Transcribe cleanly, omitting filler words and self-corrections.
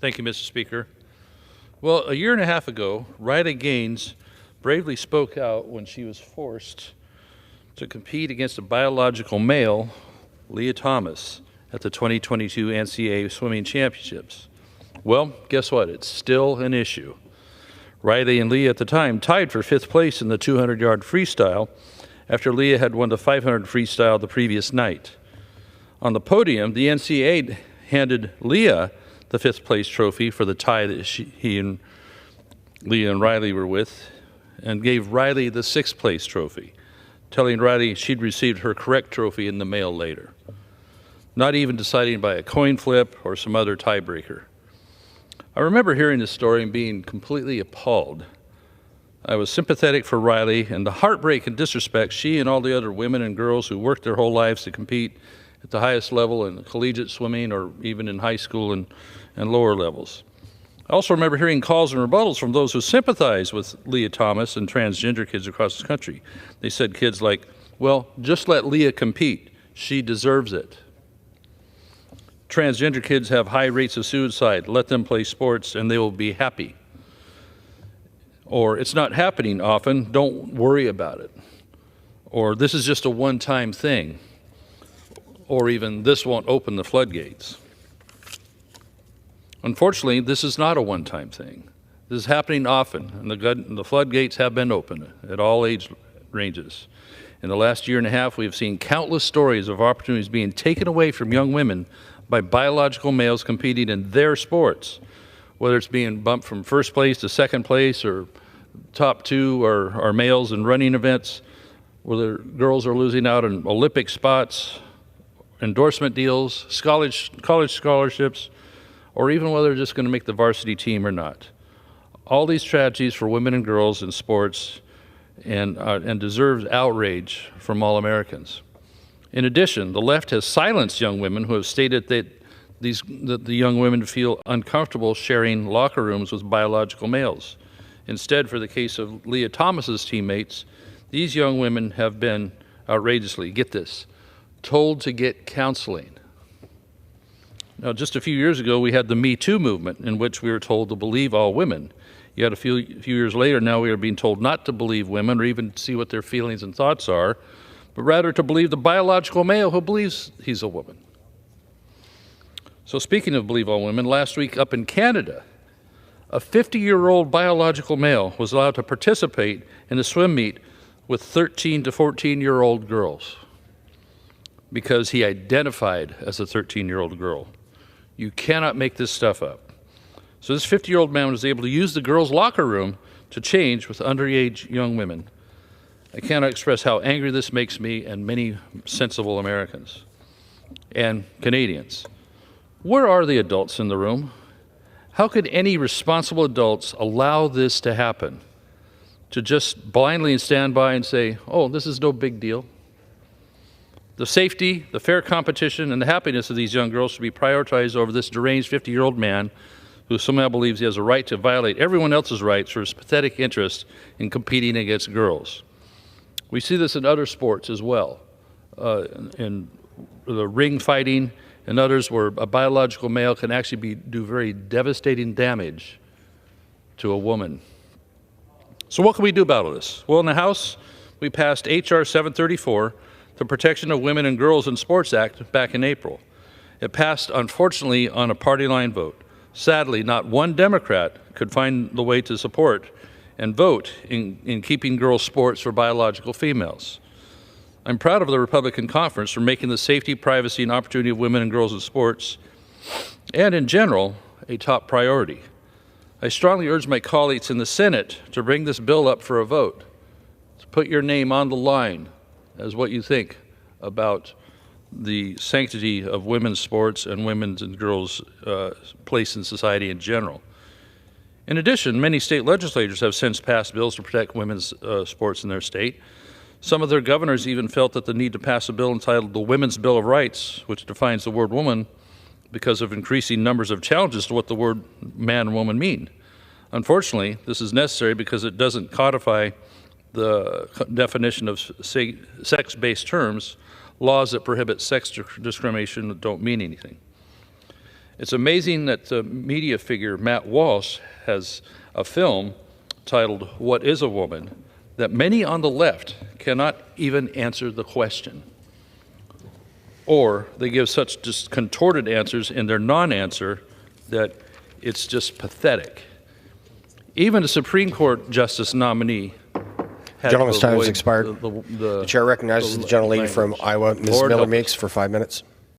Thank you, Mr. Speaker. Well, a year and a half ago, Riley Gaines bravely spoke out when she was forced to compete against a biological male, Leah Thomas, at the 2022 NCAA Swimming Championships. Well, guess what? It's still an issue. Riley and Leah at the time tied for 5th place in the 200-yard freestyle after Leah had won the 500 freestyle the previous night. On the podium, the NCAA handed Leah the 5th place trophy for the tie that Leah and Riley were with, and gave Riley the 6th place trophy, telling Riley she'd received her correct trophy in the mail later, not even deciding by a coin flip or some other tiebreaker. I remember hearing this story and being completely appalled. I was sympathetic for Riley and the heartbreak and disrespect she and all the other women and girls who worked their whole lives to compete at the highest level in collegiate swimming or even in high school and lower levels. I also remember hearing calls and rebuttals from those who sympathize with Leah Thomas and transgender kids across the country. They said kids like, well, just let Leah compete. She deserves it. Transgender kids have high rates of suicide. Let them play sports and they will be happy. Or it's not happening often. Don't worry about it. Or this is just a one-time thing. Or even this won't open the floodgates. Unfortunately, this is not a one-time thing. This is happening often, and the floodgates have been opened at all age ranges. In the last year and a half, we have seen countless stories of opportunities being taken away from young women by biological males competing in their sports, whether it's being bumped from 1st place to 2nd place or top 2 are males in running events, whether girls are losing out on Olympic spots, endorsement deals, college scholarships, or even whether they're just going to make the varsity team or not. All these tragedies for women and girls in sports and deserves outrage from all Americans. In addition, the left has silenced young women who have stated that the young women feel uncomfortable sharing locker rooms with biological males. Instead, for the case of Leah Thomas's teammates, these young women have been outrageously, get this, told to get counseling. Now, just a few years ago, we had the Me Too movement in which we were told to believe all women. Yet a few years later, now we are being told not to believe women or even see what their feelings and thoughts are, but rather to believe the biological male who believes he's a woman. So speaking of believe all women, last week up in Canada, a 50-year-old biological male was allowed to participate in a swim meet with 13 to 14-year-old girls because he identified as a 13-year-old girl. You cannot make this stuff up. So this 50-year-old man was able to use the girls' locker room to change with underage young women. I cannot express how angry this makes me and many sensible Americans and Canadians. Where are the adults in the room? How could any responsible adults allow this to happen? To just blindly stand by and say, oh, this is no big deal. The safety, the fair competition, and the happiness of these young girls should be prioritized over this deranged 50-year-old man who somehow believes he has a right to violate everyone else's rights for his pathetic interest in competing against girls. We see this in other sports as well, in the ring fighting and others where a biological male can actually do very devastating damage to a woman. So what can we do about all this? Well, in the House, we passed H.R. 734, the Protection of Women and Girls in Sports Act, back in April. It passed, unfortunately, on a party line vote. Sadly, not one Democrat could find the way to support and vote in keeping girls' sports for biological females. I'm proud of the Republican conference for making the safety, privacy, and opportunity of women and girls in sports, and in general, a top priority. I strongly urge my colleagues in the Senate to bring this bill up for a vote, to put your name on the line as what you think about the sanctity of women's sports and women's and girls' place in society in general. In addition, many state legislatures have since passed bills to protect women's sports in their state. Some of their governors even felt that the need to pass a bill entitled the Women's Bill of Rights, which defines the word woman because of increasing numbers of challenges to what the word man and woman mean. Unfortunately, this is necessary because it doesn't codify the definition of sex-based terms, laws that prohibit sex discrimination that don't mean anything. It's amazing that the media figure Matt Walsh has a film titled What is a Woman that many on the left cannot even answer the question. Or they give such just contorted answers in their non-answer that it's just pathetic. Even a Supreme Court justice nominee had Gentleman's to time has avoid expired. The chair recognizes the gentlelady from Iowa, Ms. Lord Miller help Meeks, for 5 minutes.